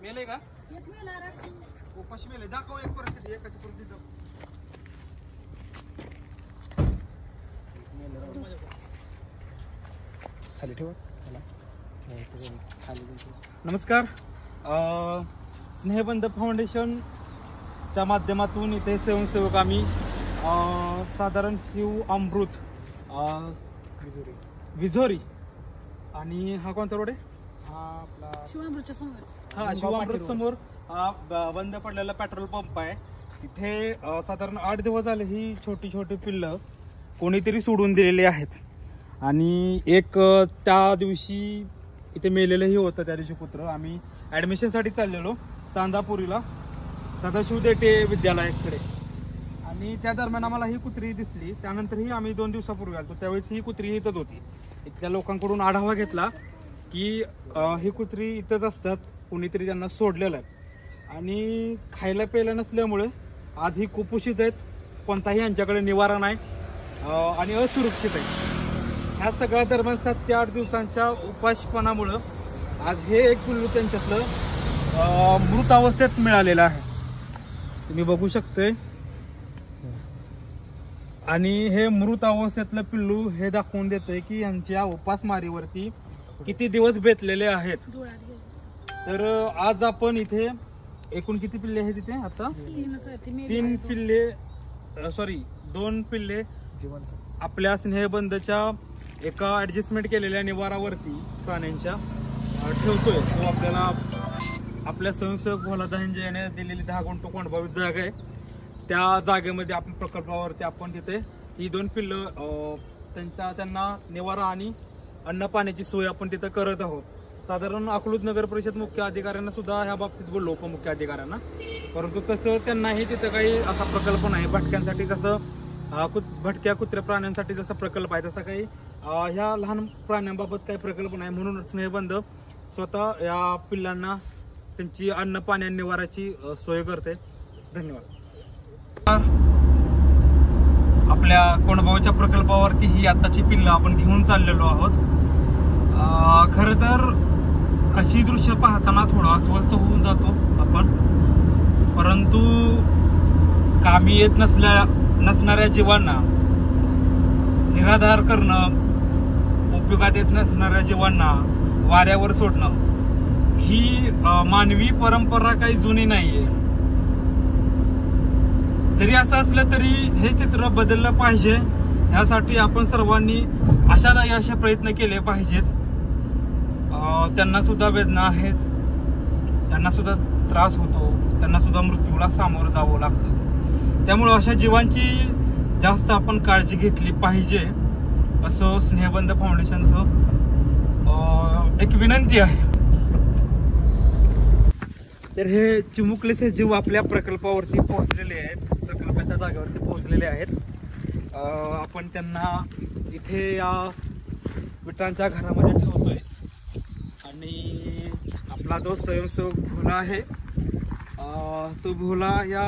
मेले का? एक मेला रात्री. उपाशी मेले. दाखव एक परिस्थिती, एकाची परिस्थिती दाखव. खाली ठेवा. नमस्कार. स्नेहबंध फाउंडेशनच्या माध्यमातून इथे स्वयंसेवक आम्ही साधारण शिव अमृत विझोरी आणि हा कोणता रोड आहे? हा आपला शिवामृतच्या समोर. हा शिवामृत समोर हा बंद पडलेला पेट्रोल पंप आहे. इथे साधारण 8 दिवस झाले ही छोटी छोटी पिल्लं कोणीतरी सोडून दिलेली आहेत. आणि एक त्या दिवशी इथे मेलेलंही होतं. त्या दिवशी कुत्र आम्ही ॲडमिशनसाठी चाललेलो चांदापुरीला सदाशिव देटे विद्यालयाकडे. आणि त्या दरम्यान आम्हाला ही कुत्री दिसली. त्यानंतरही आम्ही 2 दिवसापूर्वी आलो त्यावेळेस ही कुत्री इथंच होती. इथल्या लोकांकडून आढावा घेतला की ही कुत्री इथंच असतात, कोणीतरी त्यांना सोडलेलं आहे. आणि खायला प्यायला नसल्यामुळे आज ही कुपोषित आहेत. कोणताही यांच्याकडे निवारा नाही आणि असुरक्षित आहे. ह्या सगळ्या दरम्यान 7 ते 8 दिवसांच्या उपाशीपणामुळं आज हे एक पिल्लू त्यांच्यातलं मृत अवस्थेत मिळालेलं आहे. तुम्ही बघू शकतोय. आणि हे मृत अवस्थेतलं पिल्लू हे दाखवून देतंय की यांच्या उपासमारीवरती किती दिवस बेतलेले आहेत. डोळ्यात गेलं. तर आज आपण इथे एकूण किती पिल्ले आहेत इथे आता? 3 पिल्ले 2 पिल्ले जिवंत आपल्या स्नेहबंधच्या एका ऍडजस्टमेंट केलेल्या निवारावरती प्राण्यांच्या ठेवतोय. तो आपल्याला आपल्या स्वयंसेवक भोला दहंजे याने दिलेली 10 गुंठ कोंडबावी जागा आहे. त्या जागेमध्ये आपण प्रकल्पावरती आपण तिथे ही 2 पिल्लं त्यांना निवारा आणि अन्न पाण्याची सोय आपण तिथं करत आहोत. साधारण अकलूज नगर परिषद मुख्य अधिकाऱ्यांना सुद्धा ह्या बाबतीत बोललो, उपमुख्य अधिकाऱ्यांना. परंतु तसं त्यांनाही तिथं काही असा प्रकल्प नाही. भटक्यांसाठी जसं भटक्या कुत्र्या प्राण्यांसाठी जसा प्रकल्प आहे तसा काही ह्या लहान प्राण्यांबाबत काही प्रकल्प नाही. म्हणून स्नेहबंध स्वतः या पिल्लांना त्यांची अन्न पाणी आणि निवाराची सोय करते. धन्यवाद. आपल्या कोंडबावच्या प्रकल्पावरती ही आताची पिल्लं आपण घेऊन चाललेलो आहोत. खरं तर अशी दृश्य पाहताना थोडा अस्वस्थ होऊन जातो आपण. परंतु कामी येत नसणाऱ्या जीवांना निराधार करणं, उपयोगात येत नसणाऱ्या जीवांना वाऱ्यावर सोडणं ही मानवी परंपरा काही जुनी नाहीये. जरी असं असलं तरी हे चित्र बदललं पाहिजे. यासाठी आपण सर्वांनी आशादायी असे प्रयत्न केले पाहिजेत. त्यांना सुद्धा वेदना आहेत, त्यांना सुद्धा त्रास होतो, त्यांना सुद्धा मृत्यूला सामोरं जावं लागतं. त्यामुळे अशा जीवांची जास्त आपण काळजी घेतली पाहिजे असं स्नेहबंध फाउंडेशनचं एक विनंती आहे. तर हे चिमुकलेचे जीव आपल्या प्रकल्पावरती पोहोचलेले आहेत, प्रकल्पाच्या जागेवरती पोहोचलेले आहेत. आपण त्यांना इथे या विटांच्या घरामध्ये ठेवतोय. आणि आपला जो स्वयंसेवक भोला आहे तो भोला या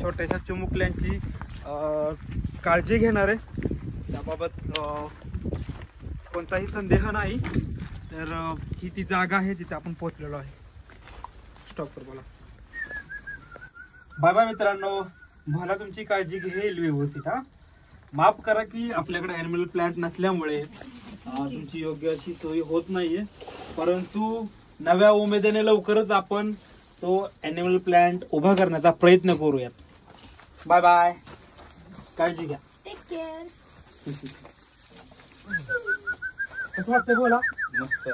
छोट्याशा चिमुकल्यांची काळजी घेणार आहे. त्याबाबत कोणताही संदेह नाही. तर ही ती जागा आहे जिथे आपण पोहोचलेलो आहे. स्टॉप कर बोला. बाय बाय मित्रांनो. भोला तुमची काळजी घेईल व्यवस्थित. हा, माफ करा की आपल्याकडे ॲनिमल प्लॅन्ट नसल्यामुळे तुमची योग्य अशी सोय होत नाहीये. परंतु नव्या उमेदीने लवकरच आपण तो ॲनिमल प्लॅन्ट उभा करण्याचा प्रयत्न करूयात. Bye bye. काळजी घ्या. Take care. कसं वाटतंय बोला? मस्त.